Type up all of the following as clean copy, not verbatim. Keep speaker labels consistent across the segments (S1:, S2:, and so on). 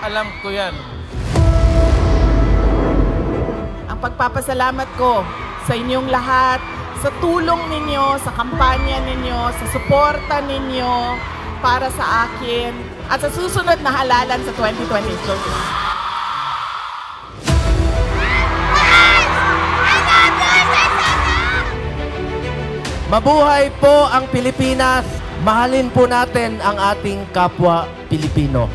S1: Alam ko yan.
S2: Ang pagpapasalamat ko sa inyong lahat, sa tulong ninyo, sa kampanya ninyo, sa suporta ninyo para sa akin at sa susunod na halalan sa 2022.
S3: Mabuhay po ang Pilipinas! Mahalin po natin ang ating kapwa Pilipino.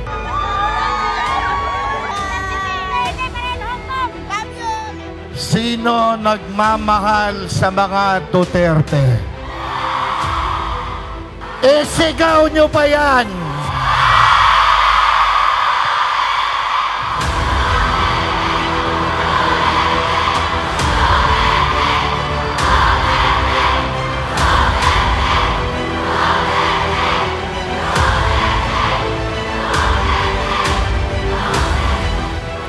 S4: Sino nagmamahal sa mga Duterte? Isigaw nyo pa yan!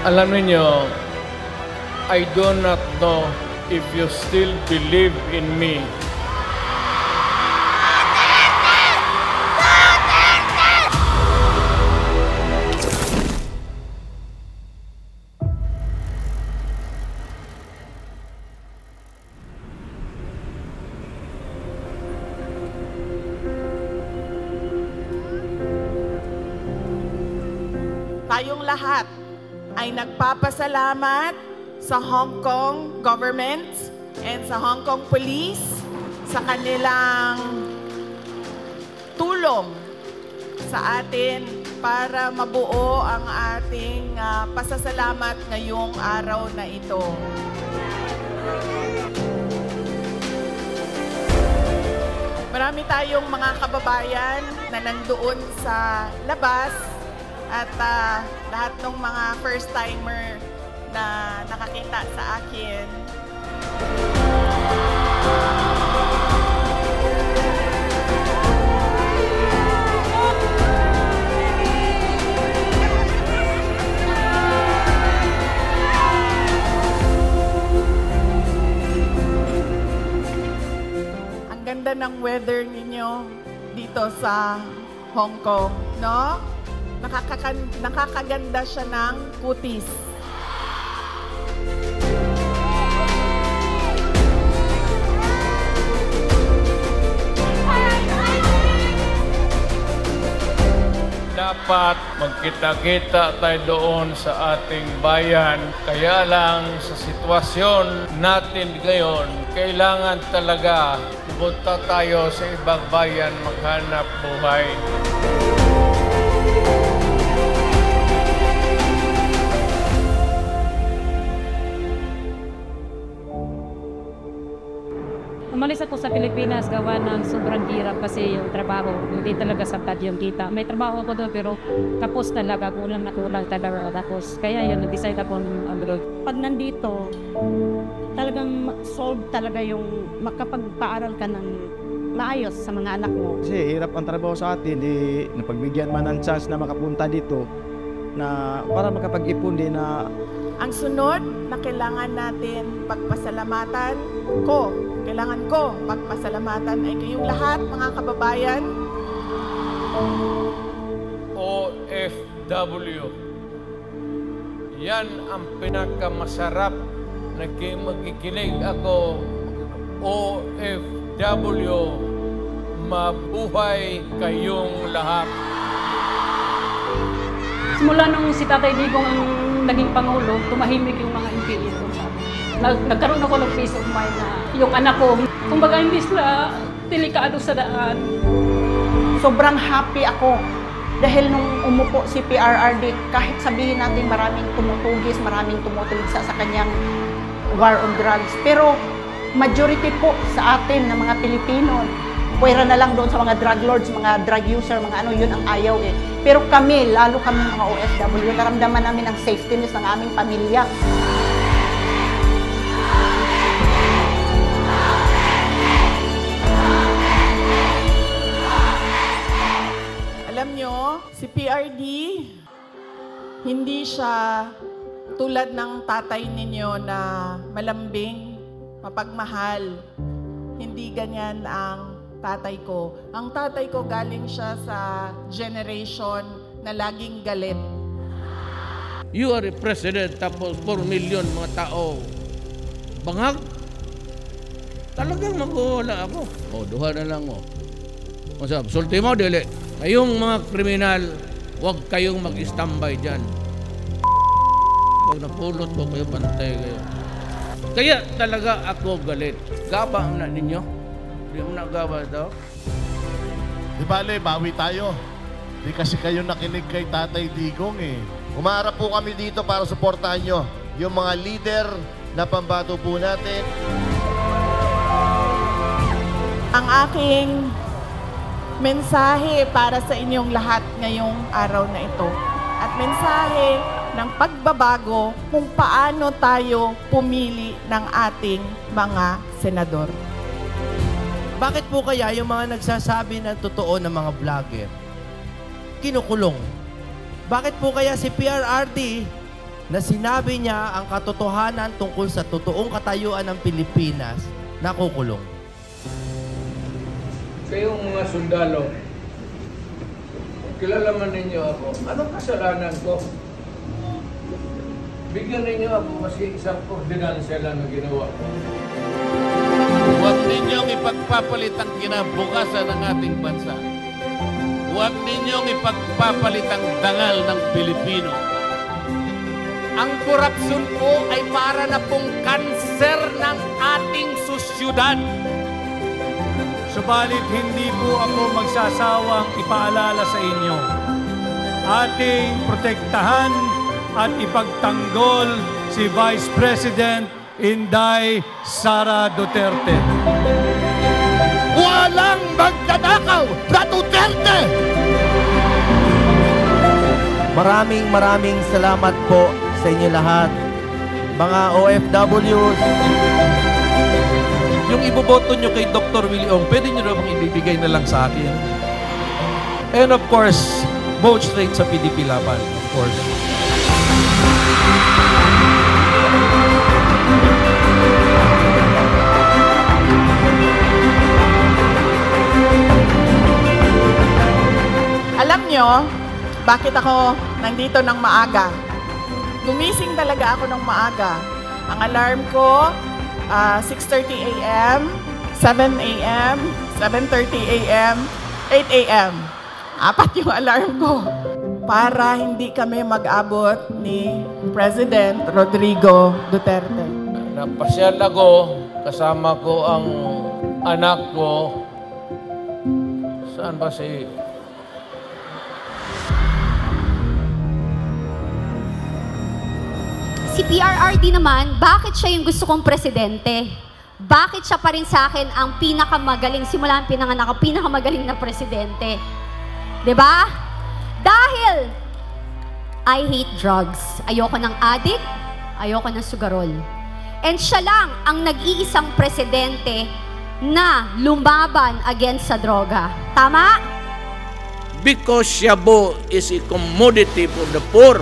S1: Alam niyo, I do not know if you still believe in me.
S2: Tayong lahat ay nagpapasalamat sa Hong Kong government and sa Hong Kong police sa kanilang tulong sa atin para mabuo ang ating pasasalamat ngayong araw na ito. Marami tayong mga kababayan na nandoon sa labas at lahat ng mga first-timer na nakakita sa akin. Ang ganda ng weather ninyo dito sa Hong Kong, no? Nakakaganda siya ng kutis.
S1: Dapat magkita-kita tayo doon sa ating bayan. Kaya lang sa sitwasyon natin ngayon, kailangan talaga pumunta tayo sa ibang bayan maghanap buhay.
S5: Umalis ako sa Pilipinas gawa ng sobrang hirap kasi yung trabaho, hindi talaga sapat yung kita. May trabaho ako doon pero tapos talaga, kulang na kulang talaga tapos. Kaya yun, nag-decide ako ng abroad.
S6: Pag nandito, talagang solve talaga yung makapagpaaral ka ng maayos sa mga anak mo.
S7: Kasi hirap ang trabaho sa atin, napagbigyan man ng chance na makapunta dito na para makapag-ipon din na.
S2: Ang sunod na kailangan natin pagpasalamatan kailangan ko pagpasalamatan ay kayong lahat, mga kababayan.
S1: OFW. Yan ang pinakamasarap na magkikinig ako. OFW. Mabuhay kayong lahat.
S5: Simula nung si Tatay Digong ang naging Pangulo, tumahimik yung mga MPA ko sa amin. Nagkaroon ako ng peace of mind na yung anak ko, kumbaga hindi sila delikado sa daan.
S6: Sobrang happy ako dahil nung umupo si PRRD, kahit sabihin natin maraming tumutugis, maraming tumutuligsa sa kanyang war on drugs. Pero majority po sa atin na mga Pilipino, pwera na lang doon sa mga drug lords, mga drug user, mga ano, yun ang ayaw eh. Pero kami, lalo kami mga OFW, naramdaman namin ang safetyness ng aming pamilya.
S2: Alam nyo, si PRD, hindi siya tulad ng tatay ninyo na malambing, mapagmahal. Hindi ganyan ang tatay ko. Ang tatay ko galing siya sa generation na laging galit.
S1: You are a president, tapos 4 million mga tao. Bangag? Talagang magwawala ako. O, duha na lang, o. Masab, sulti mo, dili. Kayong mga kriminal, huwag kayong mag-standby dyan. Pag napulot ko kayo, pantay kayo. Kaya talaga ako galit. Gaba na ninyo? Di mo na gaba ito?
S4: Di bale, bawi tayo. Di kasi kayo nakinig kay Tatay Digong eh.
S3: Umaharap po kami dito para suportahan nyo yung mga leader na pambato po natin.
S2: Ang aking mensahe para sa inyong lahat ngayong araw na ito at mensahe ng pagbabago kung paano tayo pumili ng ating mga senador.
S3: Bakit po kaya yung mga nagsasabi ng totoo ng mga vlogger kinukulong? Bakit po kaya si PRRD na sinabi niya ang katotohanan tungkol sa totoong katayuan ng Pilipinas nakukulong?
S1: Kayong mga sundalo, kilala man ninyo ako. Anong kasalanan ko? Bigyan ninyo ako maski isang ordinansya lang na ginawa ko.
S8: Huwag ninyong ipagpapalit ang kinabukasan ng ating bansa. Huwag ninyong ipagpapalit ang dangal ng Pilipino. Ang korupsyon po ay para na pong kanser ng ating sosyudad.
S9: Subalit hindi po ako magsasawang ipaalala sa inyo. Ating protektahan at ipagtanggol si Vice President Inday Sara Duterte.
S4: Walang magdadakaw na Duterte!
S3: Maraming salamat po sa inyo lahat. Mga OFWs,
S10: yung iboboto nyo kay Dr. Willie Ong, pwede nyo na bang ibibigay na lang sa akin? And of course, vote straight sa PDP Laban, of course.
S2: Alam nyo, bakit ako nandito ng maaga? Gumising talaga ako ng maaga. Ang alarm ko, 6:30 a.m., 7 a.m., 7:30 a.m., 8 a.m. 4 yung alarm ko. Para hindi kami mag-abot ni President Rodrigo Duterte.
S1: Napasyal ako, kasama ko ang anak ko. Saan ba si...
S11: Si PRRD naman, bakit siya yung gusto kong presidente? Bakit siya pa rin sa akin ang pinakamagaling, simula ang pinanganak, pinakamagaling na presidente? 'Di ba? Dahil I hate drugs. Ayoko ng addict, ayoko ng sugarol. And siya lang ang nag-iisang presidente na lumaban against sa droga. Tama?
S1: Because shabu is a commodity for the poor.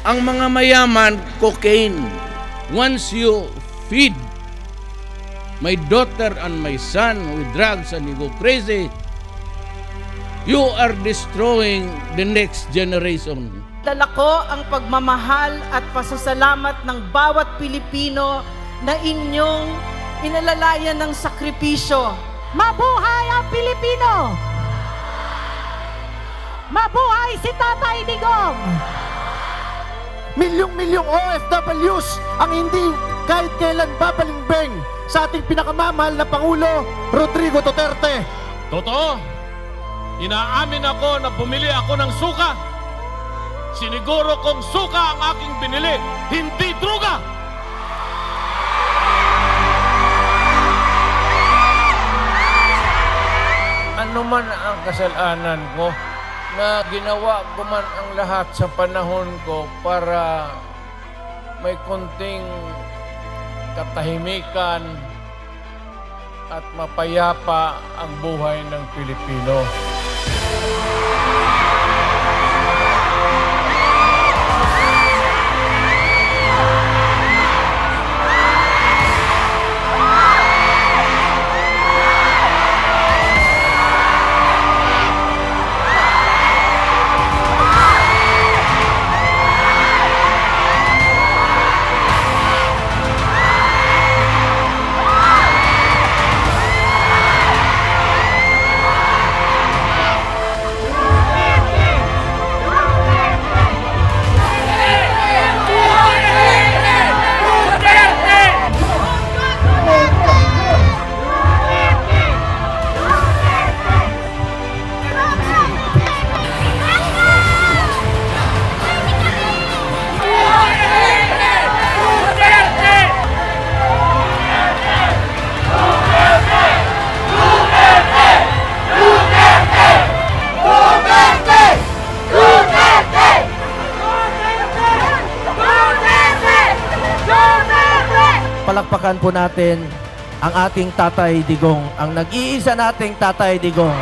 S1: Ang mga mayaman, cocaine. Once you feed my daughter and my son with drugs and you go crazy, you are destroying the next generation.
S6: Dala ko ang pagmamahal at pasasalamat ng bawat Pilipino na inyong inalalayan ng sakripisyo. Mabuhay ang Pilipino! Mabuhay si Tatay Digong!
S4: Milyong-milyong OFWs ang hindi kahit kailan babalingbeng sa ating pinakamamahal na Pangulo, Rodrigo Duterte.
S8: Totoo, inaamin ako na bumili ako ng suka. Siniguro kong suka ang aking binili, hindi droga!
S1: Ano man ang kasalanan ko, na ginawa ko man ang lahat sa panahon ko para may konting katahimikan at mapayapa ang buhay ng Pilipino.
S3: palakpakan po natin ang ating Tatay Digong, ang nag-iisa nating Tatay Digong.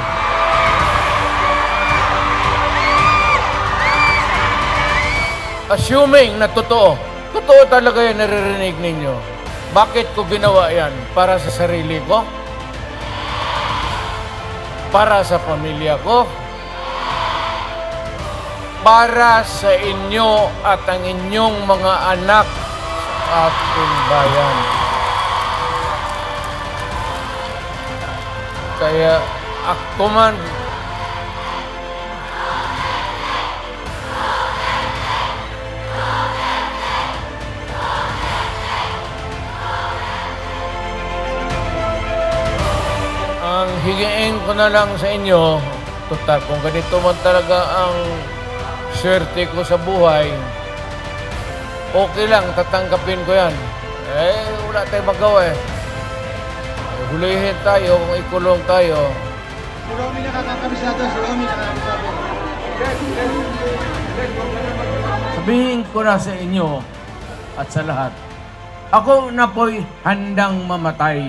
S1: Assuming na totoo talaga yan naririnig ninyo. Bakit ko ginawa yan? Para sa sarili ko? Para sa pamilya ko? Para sa inyo at ang inyong mga anak sa ating bayan. Kaya ako man ang higiin ko na lang sa inyo, total, kung ganito man talaga ang swerte ko sa buhay, okay lang, tatanggapin ko yan. Wala tayong magawa eh. Hulihin tayo, kung ikulong tayo.
S4: Sulomi nakakakabisado, sulomi nakakabisado.
S1: Sabihin ko na sa inyo at sa lahat, ako na po'y handang mamatay.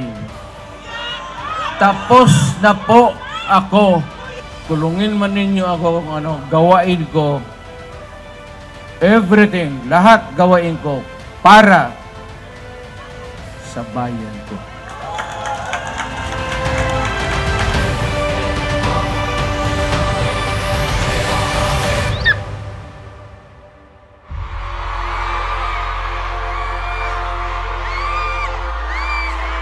S1: Tapos na po ako. Kulungin man ninyo ako kung ano, gawain ko. Everything, lahat gawain ko para sa bayan ko.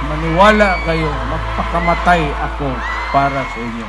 S1: Maniwala kayo, magpakamatay ako para sa inyo.